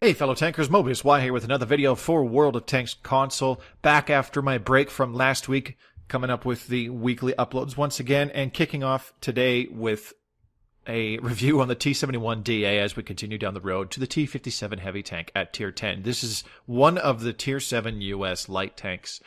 Hey fellow tankers, Mobius Y here with another video for World of Tanks console. Back after my break from last week, coming up with the weekly uploads once again, and kicking off today with a review on the T71 DA as we continue down the road to the T57 Heavy tank at Tier 10. This is one of the Tier 7 US light tanks.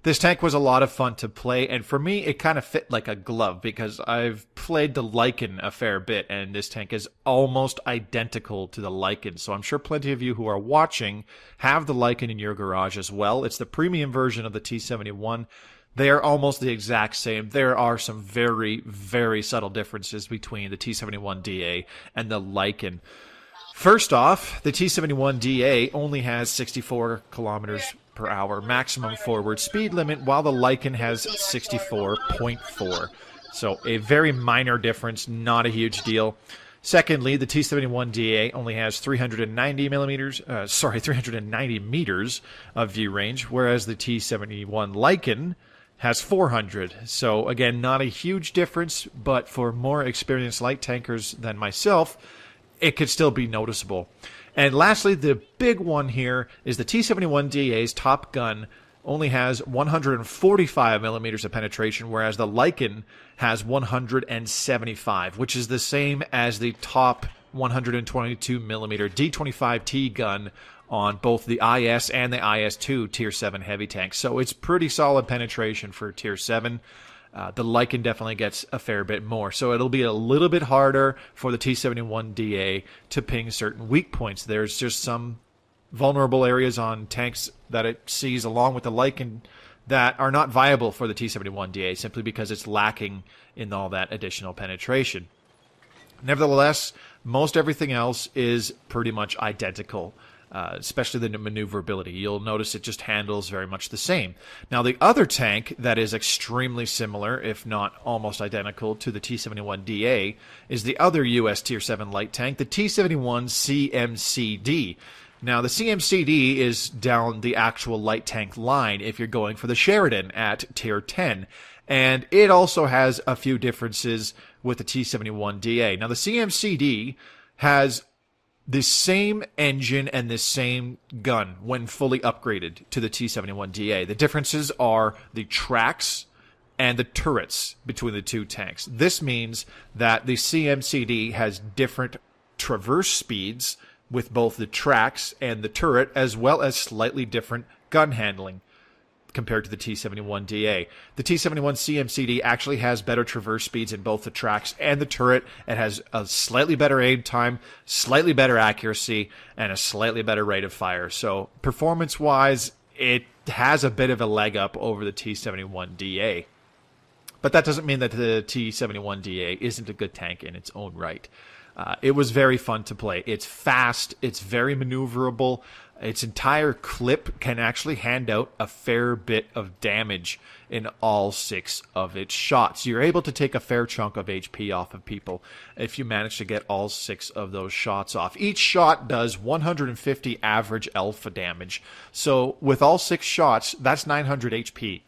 This tank was a lot of fun to play, and for me, it kind of fit like a glove because I've played the Lycan a fair bit, and this tank is almost identical to the Lycan. So I'm sure plenty of you who are watching have the Lycan in your garage as well. It's the premium version of the T71. They are almost the exact same. There are some very, very subtle differences between the T71 DA and the Lycan. First off, the T71 DA only has 64 kilometers per hour maximum forward speed limit, while the Lycan has 64.4. So a very minor difference, not a huge deal. Secondly, the T71 DA only has 390 meters of view range, whereas the T71 Lycan has 400. So again, not a huge difference, but for more experienced light tankers than myself, it could still be noticeable. And lastly, the big one here is the T71 DA's top gun only has 145 millimeters of penetration, whereas the Lycan has 175, which is the same as the top 122 millimeter D25T gun on both the IS and the IS-2 Tier 7 heavy tanks. So it's pretty solid penetration for Tier 7. The Lycan definitely gets a fair bit more. So it'll be a little bit harder for the T71 DA to ping certain weak points. There's just some vulnerable areas on tanks that it sees along with the Lycan that are not viable for the T71 DA simply because it's lacking in all that additional penetration. Nevertheless, most everything else is pretty much identical. Especially the maneuverability. You'll notice it just handles very much the same. Now, the other tank that is extremely similar, if not almost identical, to the T71 DA is the other US Tier 7 light tank, the T71 CMCD. Now, the CMCD is down the actual light tank line if you're going for the Sheridan at Tier 10. And it also has a few differences with the T71 DA. Now, the CMCD has the same engine and the same gun when fully upgraded to the T71 DA. The differences are the tracks and the turrets between the two tanks. This means that the CMCD has different traverse speeds with both the tracks and the turret, as well as slightly different gun handling compared to the T71 DA. The T71 CMCD actually has better traverse speeds in both the tracks and the turret. It has a slightly better aim time, slightly better accuracy, and a slightly better rate of fire. So performance-wise, it has a bit of a leg up over the T71 DA. But that doesn't mean that the T71 DA isn't a good tank in its own right. It was very fun to play. It's fast. It's very maneuverable. Its entire clip can actually hand out a fair bit of damage in all 6 of its shots. You're able to take a fair chunk of HP off of people if you manage to get all 6 of those shots off. Each shot does 150 average alpha damage. So with all 6 shots, that's 900 HP.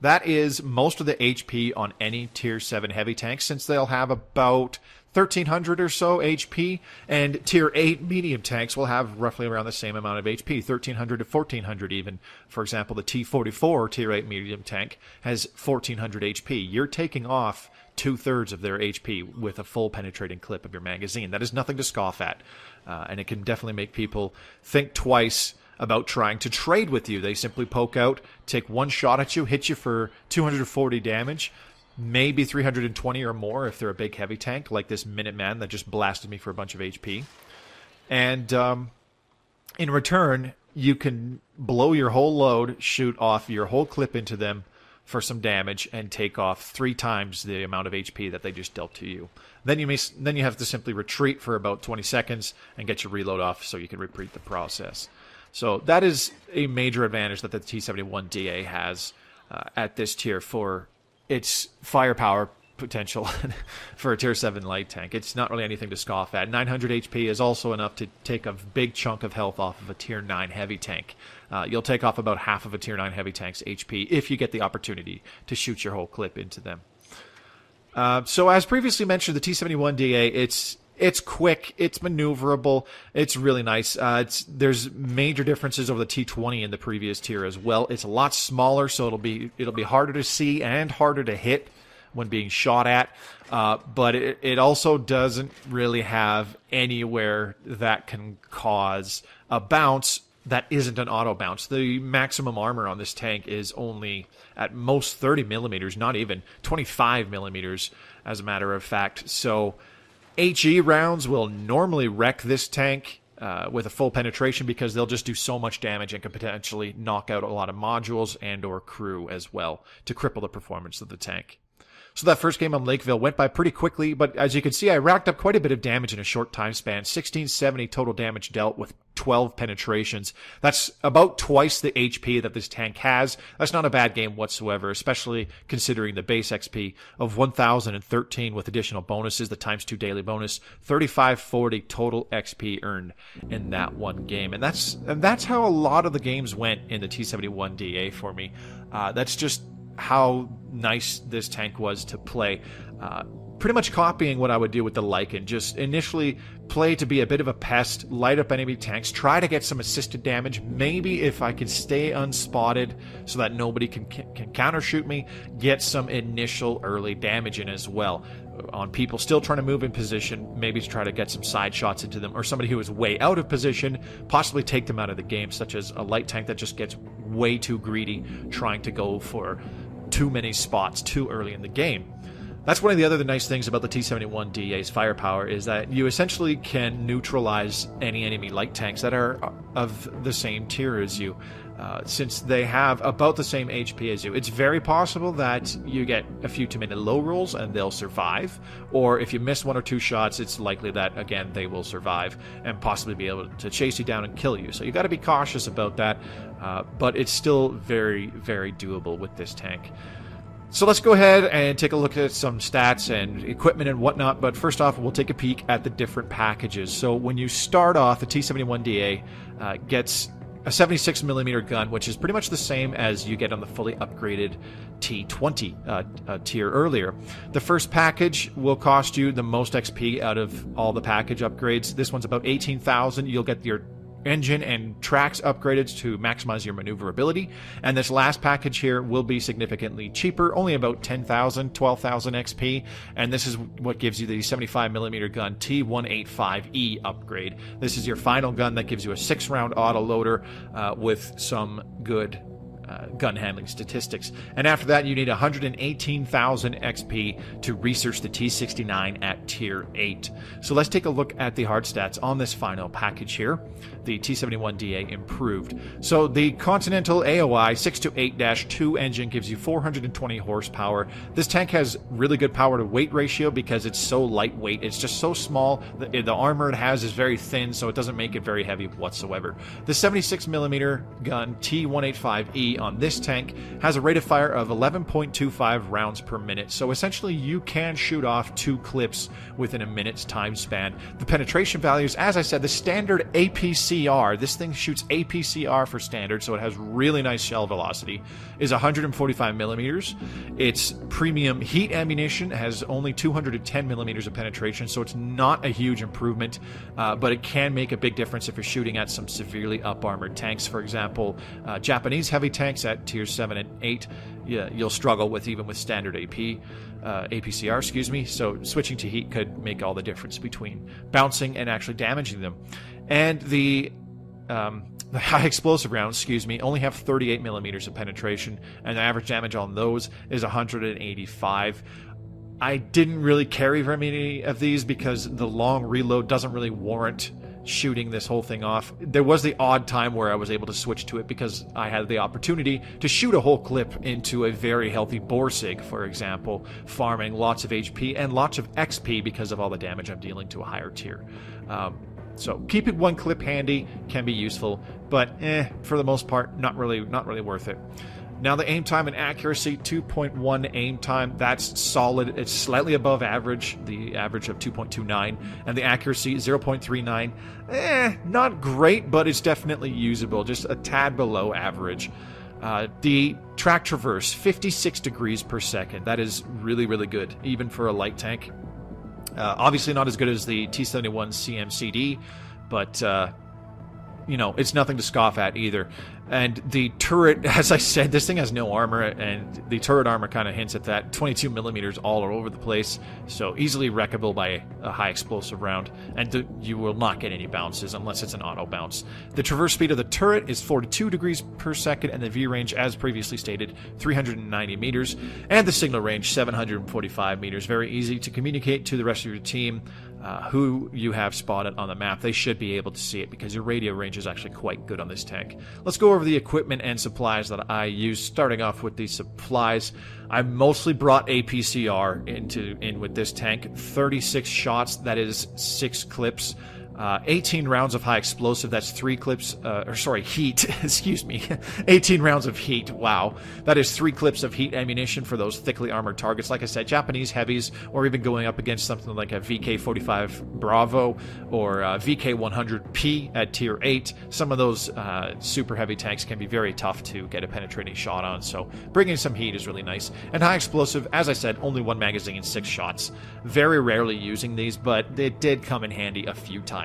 That is most of the HP on any Tier 7 heavy tank, since they'll have about 1,300 or so HP, and Tier 8 medium tanks will have roughly around the same amount of HP, 1,300 to 1,400 even. For example, the T44 Tier 8 medium tank has 1,400 HP. You're taking off 2/3 of their HP with a full penetrating clip of your magazine. That is nothing to scoff at, and it can definitely make people think twice about trying to trade with you. They simply poke out, take one shot at you, hit you for 240 damage, maybe 320 or more if they're a big heavy tank, like this Minuteman that just blasted me for a bunch of HP. And in return, you can blow your whole load, shoot off your whole clip into them for some damage, and take off 3 times the amount of HP that they just dealt to you. Then you have to simply retreat for about 20 seconds and get your reload off so you can repeat the process. So that is a major advantage that the T71 DA has at this tier for its firepower potential for a Tier 7 light tank. It's not really anything to scoff at. 900 HP is also enough to take a big chunk of health off of a Tier 9 heavy tank. You'll take off about half of a Tier 9 heavy tank's HP if you get the opportunity to shoot your whole clip into them. So as previously mentioned, the T71 DA, it's It's quick, it's maneuverable, it's really nice. There's major differences over the T20 in the previous tier as well. It's a lot smaller, so it'll be harder to see and harder to hit when being shot at. But it also doesn't really have anywhere that can cause a bounce that isn't an auto bounce. The maximum armor on this tank is only at most 30 millimeters, not even 25 millimeters, as a matter of fact. So HE rounds will normally wreck this tank with a full penetration because they'll just do so much damage and can potentially knock out a lot of modules and or crew as well to cripple the performance of the tank. So that first game on Lakeville went by pretty quickly, but as you can see, I racked up quite a bit of damage in a short time span. 1670 total damage dealt with 12 penetrations. That's about twice the HP that this tank has. That's not a bad game whatsoever, especially considering the base XP of 1013 with additional bonuses, the ×2 daily bonus, 3540 total XP earned in that one game. And that's how a lot of the games went in the T71 DA for me. That's just how nice this tank was to play. Pretty much copying what I would do with the Lycan. Just initially play to be a bit of a pest, light up enemy tanks, try to get some assisted damage. Maybe if I can stay unspotted so that nobody can counter shoot me, get some initial early damage in as well. On people still trying to move in position, maybe to try to get some side shots into them, or somebody who is way out of position, possibly take them out of the game, such as a light tank that just gets way too greedy, trying to go for too many spots too early in the game. That's one of the other nice things about the T71 DA's firepower, is that you essentially can neutralize any enemy light tanks that are of the same tier as you, since they have about the same HP as you. It's very possible that you get a few too many low rolls and they'll survive, or if you miss one or two shots, it's likely that, again, they will survive and possibly be able to chase you down and kill you. So you got to be cautious about that, but it's still very, very doable with this tank. So let's go ahead and take a look at some stats and equipment and whatnot, but first off, we'll take a peek at the different packages. So when you start off, the T71 DA gets a 76mm gun, which is pretty much the same as you get on the fully upgraded T20 tier earlier. The first package will cost you the most XP out of all the package upgrades. This one's about 18,000. You'll get your engine and tracks upgraded to maximize your maneuverability, and this last package here will be significantly cheaper, only about 10,000, 12,000 XP, and this is what gives you the 75mm gun T185E upgrade. This is your final gun that gives you a 6-round autoloader with some good gun handling statistics. And after that, you need 118,000 XP to research the T69 at Tier 8. So let's take a look at the hard stats on this final package here, the T71 DA Improved. So the Continental AOI 628-2 engine gives you 420 horsepower. This tank has really good power to weight ratio because it's so lightweight. It's just so small. The armor it has is very thin, so it doesn't make it very heavy whatsoever. The 76mm gun T185E on this tank has a rate of fire of 11.25 rounds per minute, so essentially you can shoot off 2 clips within a minute's time span. The penetration values, as I said, the standard APCR, this thing shoots APCR for standard, so it has really nice shell velocity, is 145 millimeters. Its premium heat ammunition has only 210 millimeters of penetration, so it's not a huge improvement, but it can make a big difference if you're shooting at some severely up-armored tanks. For example, Japanese heavy tanks at tier 7 and 8, you'll struggle with even with standard APCR, excuse me. So switching to heat could make all the difference between bouncing and actually damaging them. And the high explosive rounds, excuse me, only have 38 millimeters of penetration, and the average damage on those is 185. I didn't really carry very many of these because the long reload doesn't really warrant shooting this whole thing off. There was the odd time where I was able to switch to it because I had the opportunity to shoot a whole clip into a very healthy Borsig, for example, farming lots of HP and lots of XP because of all the damage I'm dealing to a higher tier. So keeping one clip handy can be useful, but for the most part, not really worth it. Now the aim time and accuracy, 2.1 aim time, that's solid. It's slightly above average, the average of 2.29, and the accuracy, 0.39. Not great, but it's definitely usable, just a tad below average. The track traverse, 56 degrees per second. That is really, really good, even for a light tank. Obviously not as good as the T71 CMCD, but you know, it's nothing to scoff at either. And the turret, as I said, this thing has no armor, and the turret armor kind of hints at that. 22 millimeters all over the place, so easily wreckable by a high explosive round, and you will not get any bounces unless it's an auto bounce. The traverse speed of the turret is 42 degrees per second, and the view range, as previously stated, 390 meters, and the signal range, 745 meters. Very easy to communicate to the rest of your team who you have spotted on the map. They should be able to see it because your radio range is actually quite good on this tank. Let's go over the equipment and supplies that I use. Starting off with the supplies, I mostly brought APCR in with this tank. 36 shots, that is 6 clips. 18 rounds of high explosive, that's 3 clips, heat, excuse me, 18 rounds of heat, wow. That is 3 clips of heat ammunition for those thickly armored targets. Like I said, Japanese heavies, or even going up against something like a VK-45 Bravo, or VK-100P at tier 8. Some of those super heavy tanks can be very tough to get a penetrating shot on, so bringing some heat is really nice. And high explosive, as I said, only 1 magazine, 6 shots. Very rarely using these, but it did come in handy a few times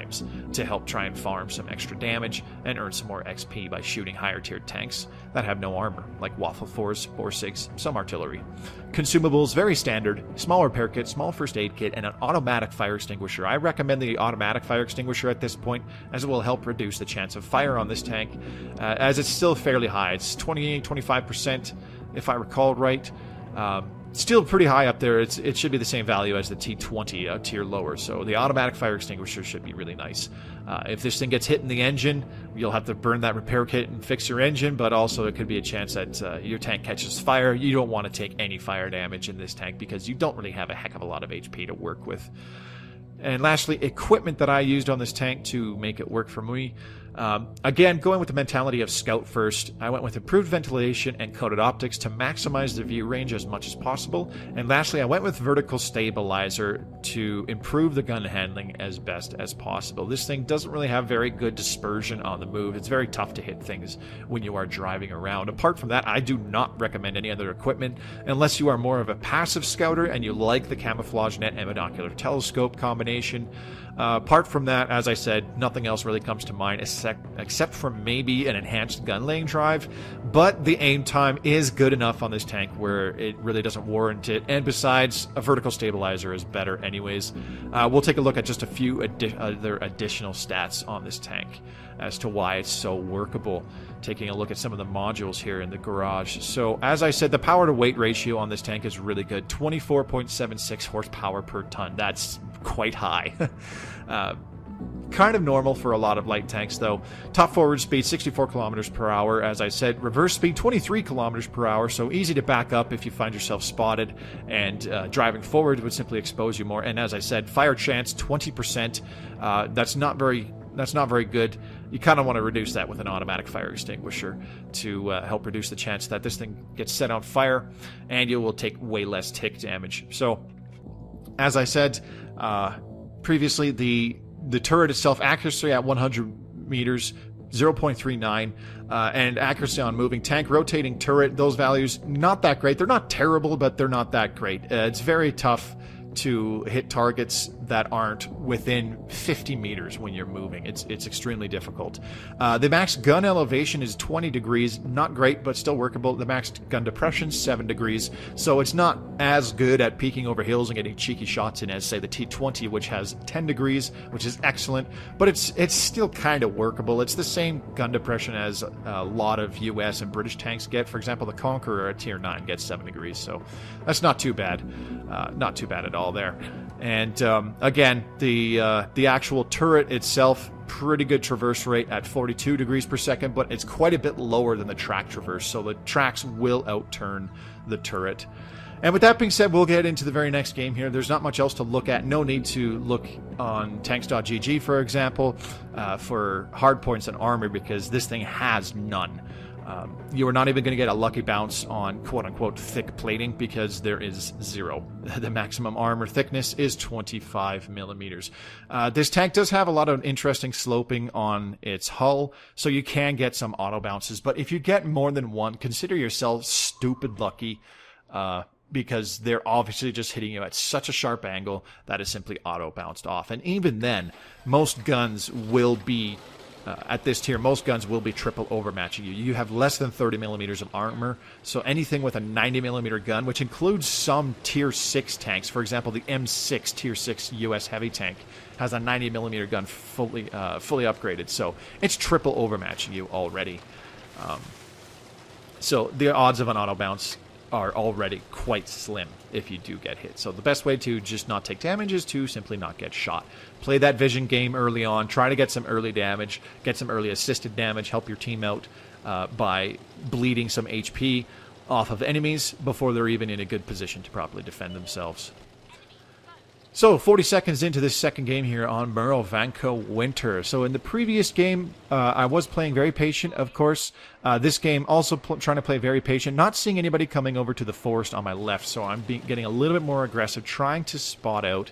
to help try and farm some extra damage and earn some more XP by shooting higher tiered tanks that have no armor, like Waffle 4s, Borsigs, some artillery. Consumables, very standard, small repair kit, small first aid kit, and an automatic fire extinguisher. I recommend the automatic fire extinguisher at this point, as it will help reduce the chance of fire on this tank, as it's still fairly high. It's 28-25%, if I recall right. Still pretty high up there. It should be the same value as the T20, a tier lower, so the automatic fire extinguisher should be really nice. If this thing gets hit in the engine, you'll have to burn that repair kit and fix your engine, but also it could be a chance that your tank catches fire. You don't want to take any fire damage in this tank because you don't really have a heck of a lot of HP to work with. And lastly, equipment that I used on this tank to make it work for me. Again, going with the mentality of scout first, I went with improved ventilation and coated optics to maximize the view range as much as possible. And lastly, I went with vertical stabilizer to improve the gun handling as best as possible. This thing doesn't really have very good dispersion on the move. It's very tough to hit things when you are driving around. Apart from that, I do not recommend any other equipment unless you are more of a passive scouter and you like the camouflage net and binocular telescope combination. Apart from that, as I said, nothing else really comes to mind except for maybe an enhanced gun laying drive, but the aim time is good enough on this tank where it really doesn't warrant it, and besides, a vertical stabilizer is better anyways. We'll take a look at just a few other additional stats on this tank as to why it's so workable. Taking a look at some of the modules here in the garage. So, as I said, the power to weight ratio on this tank is really good. 24.76 horsepower per ton. That's quite high. Kind of normal for a lot of light tanks, though. Top forward speed, 64 kilometers per hour. As I said, reverse speed, 23 kilometers per hour, so easy to back up if you find yourself spotted, and driving forward would simply expose you more. And as I said, fire chance, 20%. That's not very good. You kind of want to reduce that with an automatic fire extinguisher to help reduce the chance that this thing gets set on fire, and you will take way less tick damage. So, as I said previously, the turret itself, accuracy at 100 meters, 0.39, and accuracy on moving tank, rotating turret, those values, not that great. They're not terrible, but they're not that great. It's very tough to hit targets that aren't within 50 meters when you're moving. It's extremely difficult. The max gun elevation is 20 degrees, not great, but still workable. The max gun depression, 7 degrees, so it's not as good at peeking over hills and getting cheeky shots in as, say, the T20, which has 10 degrees, which is excellent, but it's still kind of workable. It's the same gun depression as a lot of US and British tanks get. For example, the Conqueror at tier 9 gets 7 degrees, so that's not too bad. Not too bad at all there. And again, the actual turret itself, pretty good traverse rate at 42 degrees per second, but it's quite a bit lower than the track traverse, so the tracks will outturn the turret. And with that being said, we'll get into the very next game here. There's not much else to look at. No need to look on tanks.gg, for example, for hard points and armor, because this thing has none. You are not even going to get a lucky bounce on quote-unquote thick plating because there is 0. The maximum armor thickness is 25 millimeters. This tank does have a lot of interesting sloping on its hull, so you can get some auto bounces, but if you get more than one, consider yourself stupid lucky. because they're obviously just hitting you at such a sharp angle that is simply auto-bounced off. And even then, most guns will be, at this tier, most guns will be triple overmatching you. You have less than 30 millimeters of armor, so anything with a 90 millimeter gun, which includes some tier 6 tanks, for example, the M6 tier 6 US Heavy tank, has a 90 millimeter gun fully upgraded, so it's triple overmatching you already. So the odds of an auto bounce are already quite slim if you do get hit. So the best way to just not take damage is to simply not get shot. Play that vision game early on. Try to get some early damage, get some early assisted damage, help your team out by bleeding some HP off of enemies before they're even in a good position to properly defend themselves. So, 40 seconds into this second game here on Vanco Winter. So, in the previous game, I was playing very patient, of course. This game, also trying to play very patient. Not seeing anybody coming over to the forest on my left, so I'm getting a little bit more aggressive, trying to spot out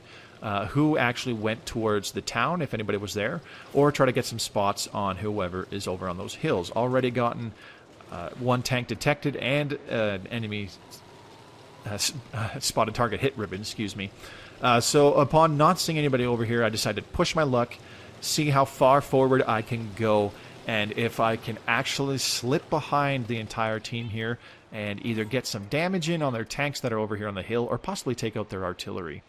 who actually went towards the town, if anybody was there, or try to get some spots on whoever is over on those hills. Already gotten one tank detected and an enemy spotted target hit ribbon, excuse me. So upon not seeing anybody over here, I decided to push my luck, see how far forward I can go, and if I can actually slip behind the entire team here and either get some damage in on their tanks that are over here on the hill or possibly take out their artillery.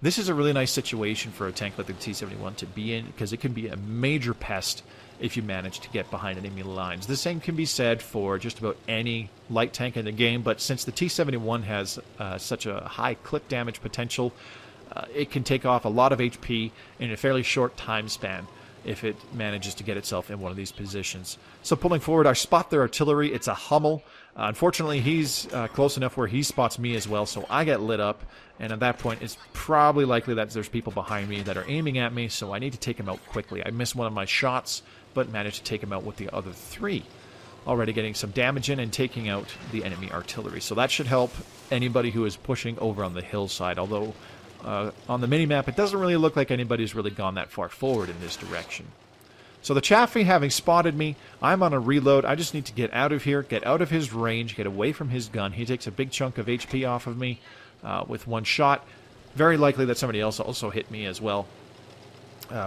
This is a really nice situation for a tank like the T71 to be in, because it can be a major pest if you manage to get behind enemy lines. The same can be said for just about any light tank in the game, but since the T71 has such a high clip damage potential, it can take off a lot of HP in a fairly short time span if it manages to get itself in one of these positions. So pulling forward, I spot their artillery. It's a Hummel. Unfortunately, he's close enough where he spots me as well, so I get lit up. And at that point, it's probably likely that there's people behind me that are aiming at me, so I need to take him out quickly. I missed one of my shots, but managed to take him out with the other 3. Already getting some damage in and taking out the enemy artillery. So that should help anybody who is pushing over on the hillside, although on the minimap, it doesn't really look like anybody's really gone that far forward in this direction. So the Chaffee having spotted me, I'm on a reload. I just need to get out of here, get out of his range, get away from his gun. He takes a big chunk of HP off of me with one shot. Very likely that somebody else also hit me as well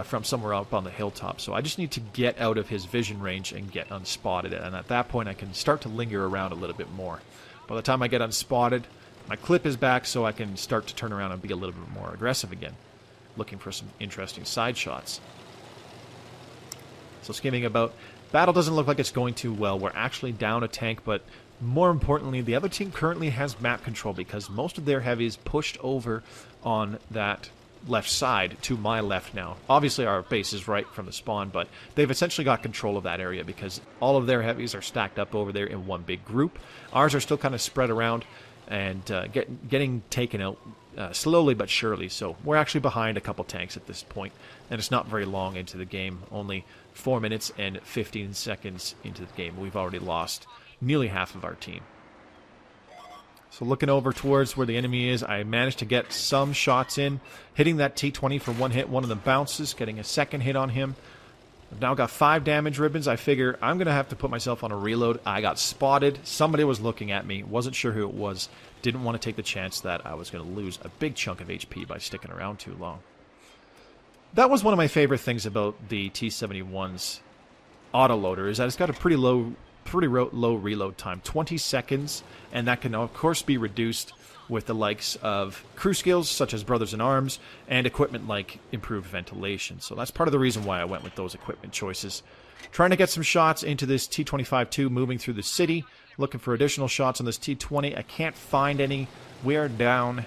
from somewhere up on the hilltop. So I just need to get out of his vision range and get unspotted. And at that point, I can start to linger around a little bit more. By the time I get unspotted, my clip is back, so I can start to turn around and be a little bit more aggressive again, looking for some interesting side shots. So skimming about, battle doesn't look like it's going too well. We're actually down a tank, but more importantly, the other team currently has map control because most of their heavies pushed over on that left side to my left now. Obviously, our base is right from the spawn, but they've essentially got control of that area because all of their heavies are stacked up over there in one big group. Ours are still kind of spread around and getting taken out slowly but surely. So we're actually behind a couple tanks at this point, and it's not very long into the game. Only 4 minutes and 15 seconds into the game. We've already lost nearly half of our team. So looking over towards where the enemy is, I managed to get some shots in, hitting that T20 for one hit. One of them bounces, getting a second hit on him. I've now got 5 damage ribbons. I figure I'm going to have to put myself on a reload. I got spotted. Somebody was looking at me. Wasn't sure who it was. Didn't want to take the chance that I was going to lose a big chunk of HP by sticking around too long. That was one of my favorite things about the T71's autoloader, is that it's got a pretty low reload time, 20 seconds, and that can of course be reduced with the likes of crew skills such as Brothers in Arms and equipment like improved ventilation. So that's part of the reason why I went with those equipment choices. Trying to get some shots into this T25-2 moving through the city, looking for additional shots on this T20. I can't find any. We are down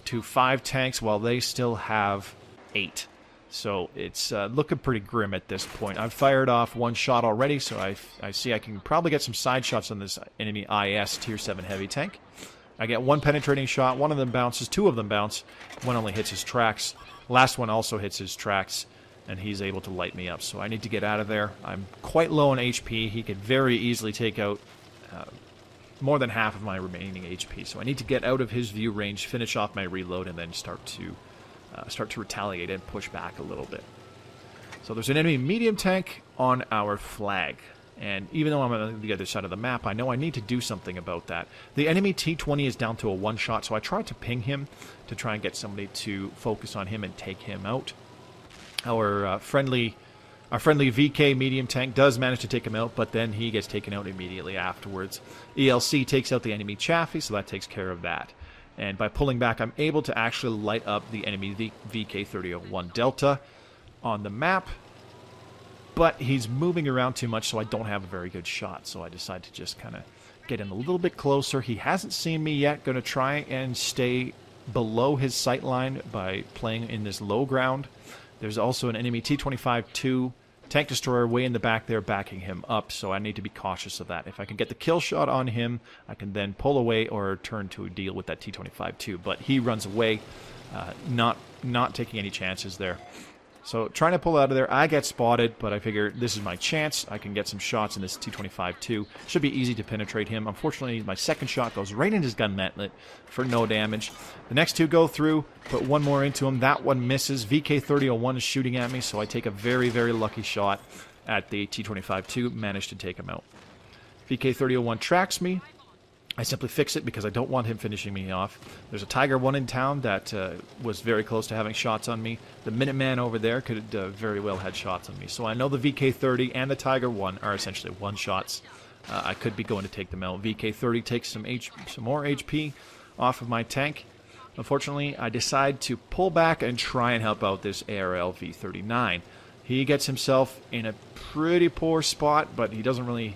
to 5 tanks while they still have 8. So it's looking pretty grim at this point. I've fired off 1 shot already, so I see I can probably get some side shots on this enemy IS Tier 7 Heavy tank. I get 1 penetrating shot, 1 of them bounces, 2 of them bounce, 1 only hits his tracks. Last one also hits his tracks, and he's able to light me up. So I need to get out of there. I'm quite low on HP. He could very easily take out more than half of my remaining HP. So I need to get out of his view range, finish off my reload, and then start to retaliate and push back a little bit. So there's an enemy medium tank on our flag. And even though I'm on the other side of the map, I know I need to do something about that. The enemy T20 is down to a one-shot, so I tried to ping him to try and get somebody to focus on him and take him out. Our friendly VK medium tank does manage to take him out, but then he gets taken out immediately afterwards. ELC takes out the enemy Chaffee, so that takes care of that. And by pulling back, I'm able to actually light up the enemy VK-3001 Delta on the map. But he's moving around too much, so I don't have a very good shot. So I decide to just kind of get in a little bit closer. He hasn't seen me yet. Going to try and stay below his sight line by playing in this low ground. There's also an enemy T-25-2 tank destroyer way in the back there backing him up, so I need to be cautious of that. If I can get the kill shot on him, I can then pull away or turn to deal with that T-25-2. But he runs away, not taking any chances there. So trying to pull out of there, I get spotted, but I figure this is my chance. I can get some shots in this T-25-2. Should be easy to penetrate him. Unfortunately, my second shot goes right into his gun mantlet for no damage. The next two go through, put one more into him. That one misses. VK-3001 is shooting at me, so I take a very, very lucky shot at the T-25-2. Managed to take him out. VK-3001 tracks me. I simply fix it because I don't want him finishing me off. There's a Tiger 1 in town that was very close to having shots on me. The Minuteman over there could very well had shots on me. So I know the VK-30 and the Tiger 1 are essentially one-shots. I could be going to take them out. VK-30 takes some more HP off of my tank. Unfortunately, I decide to pull back and try and help out this ARL V39. He gets himself in a pretty poor spot, but he doesn't really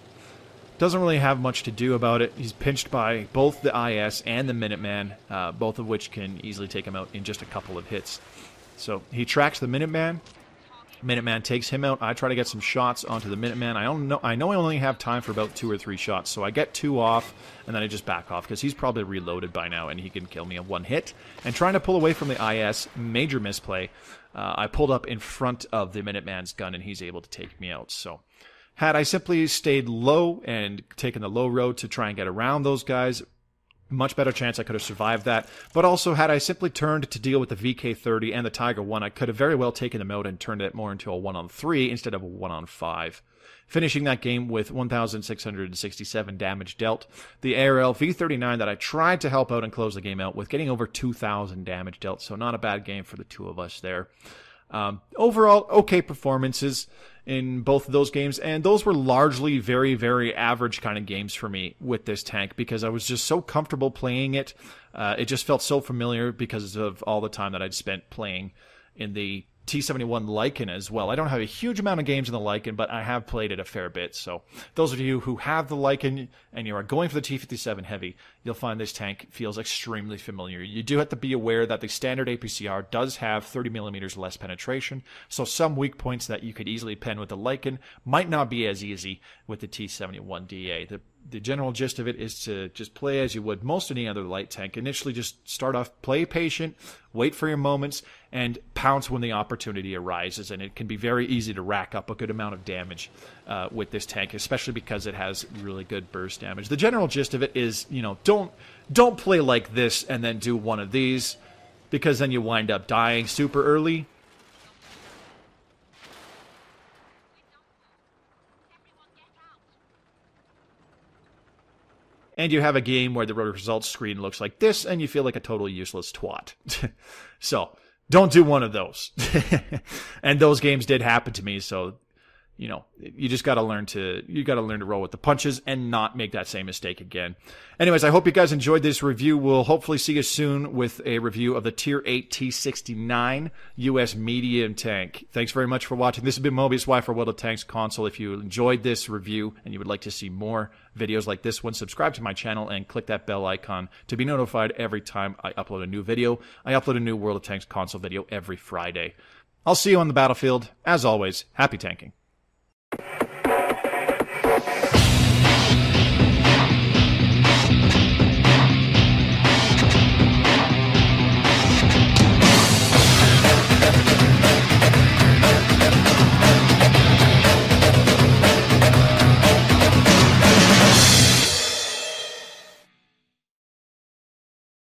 have much to do about it. He's pinched by both the IS and the Minuteman, both of which can easily take him out in just a couple of hits. So he tracks the Minuteman. Minuteman takes him out. I try to get some shots onto the Minuteman. I know I only have time for about 2 or 3 shots, so I get 2 off, and then I just back off, because he's probably reloaded by now, and he can kill me in 1 hit. And trying to pull away from the IS, major misplay. I pulled up in front of the Minuteman's gun, and he's able to take me out. So had I simply stayed low and taken the low road to try and get around those guys, much better chance I could have survived that. But also, had I simply turned to deal with the VK-30 and the Tiger 1, I could have very well taken them out and turned it more into a 1-on-3 instead of a 1-on-5. Finishing that game with 1,667 damage dealt. The ARL V39 that I tried to help out and close the game out with, getting over 2,000 damage dealt, so not a bad game for the two of us there. Overall, okay performances in both of those games, and those were largely very, very average kind of games for me with this tank because I was just so comfortable playing it. It just felt so familiar because of all the time that I'd spent playing in the T71 Lycan as well. I don't have a huge amount of games in the Lycan, but I have played it a fair bit. So those of you who have the Lycan and you are going for the T57 Heavy, you'll find this tank feels extremely familiar. You do have to be aware that the standard APCR does have 30mm less penetration, so some weak points that you could easily pen with the Lycan might not be as easy with the T71 DA. The general gist of it is to just play as you would most any other light tank. Initially, just start off, play patient, wait for your moments, and pounce when the opportunity arises. And it can be very easy to rack up a good amount of damage with this tank, especially because it has really good burst damage. The general gist of it is, you know, don't play like this and then do one of these, because then you wind up dying super early. And you have a game where the results screen looks like this, and you feel like a totally useless twat. So, don't do one of those. And those games did happen to me, so, you know, you just gotta learn to roll with the punches and not make that same mistake again. Anyways, I hope you guys enjoyed this review. We'll hopefully see you soon with a review of the Tier 8 T69 US medium tank. Thanks very much for watching. This has been Mobius Y for World of Tanks console. If you enjoyed this review and you would like to see more videos like this one, subscribe to my channel and click that bell icon to be notified every time I upload a new video. I upload a new World of Tanks console video every Friday. I'll see you on the battlefield. As always, happy tanking.